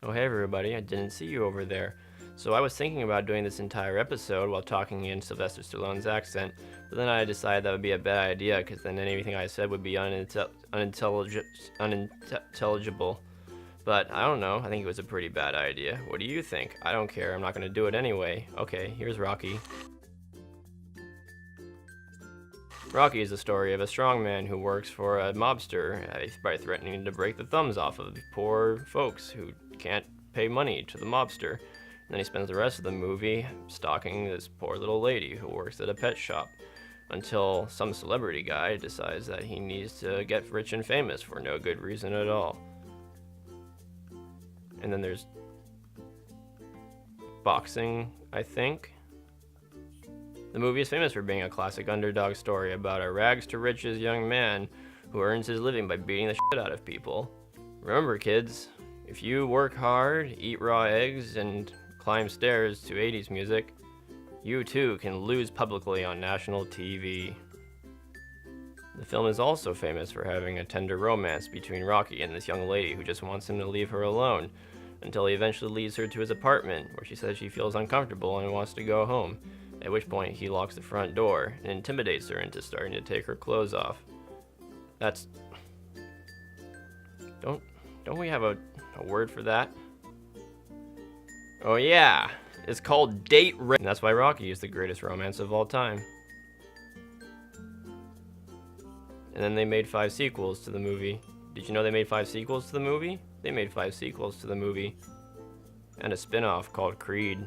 Oh, hey everybody, I didn't see you over there. So I was thinking about doing this entire episode while talking in Sylvester Stallone's accent, but then I decided that would be a bad idea because then anything I said would be unintelligible. But I don't know, I think it was a pretty bad idea. What do you think? I don't care, I'm not going to do it anyway. Okay, here's Rocky. Rocky is the story of a strong man who works for a mobster by threatening to break the thumbs off of poor folks who can't pay money to the mobster. And then he spends the rest of the movie stalking this poor little lady who works at a pet shop until some celebrity guy decides that he needs to get rich and famous for no good reason at all. And then there's boxing, I think. The movie is famous for being a classic underdog story about a rags-to-riches young man who earns his living by beating the shit out of people. Remember, kids, if you work hard, eat raw eggs, and climb stairs to 80s music, you too can lose publicly on national TV. The film is also famous for having a tender romance between Rocky and this young lady who just wants him to leave her alone, until he eventually leads her to his apartment, where she says she feels uncomfortable and wants to go home. At which point he locks the front door and intimidates her into starting to take her clothes off. That's... Don't we have a word for that? Oh yeah! It's called date rape. And that's why Rocky is the greatest romance of all time. And then they made 5 sequels to the movie. Did you know they made 5 sequels to the movie? They made 5 sequels to the movie. And a spin-off called Creed.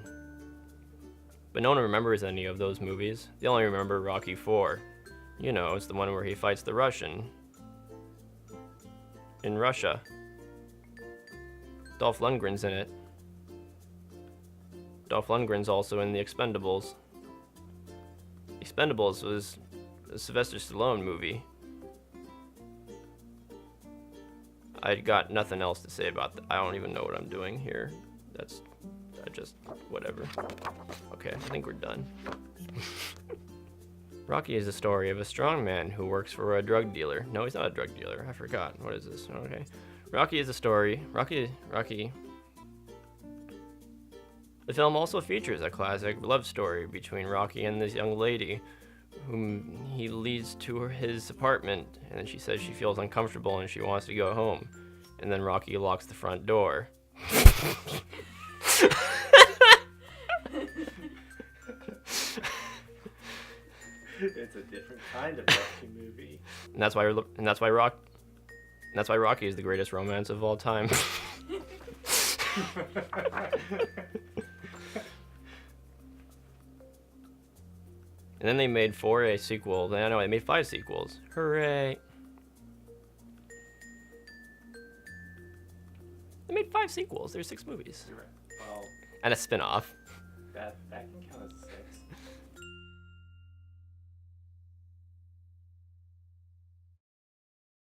But no one remembers any of those movies. They only remember Rocky IV. You know, it's the one where he fights the Russian. In Russia. Dolph Lundgren's in it. Dolph Lundgren's also in The Expendables. Expendables was a Sylvester Stallone movie. I got nothing else to say about that. I don't even know what I'm doing here. Whatever. Okay, I think we're done. Rocky is the story of a strong man who works for a drug dealer. No, he's not a drug dealer. I forgot. What is this? Okay. Rocky is a story. Rocky. The film also features a classic love story between Rocky and this young lady, whom he leads to his apartment, and then she says she feels uncomfortable and she wants to go home. And then Rocky locks the front door. It's a different kind of Rocky movie. And that's why Rocky is the greatest romance of all time. And then they made a sequel. They made 5 sequels. Hooray! They made 5 sequels. There's 6 movies. You're right. Well, and a spin-off. that can count as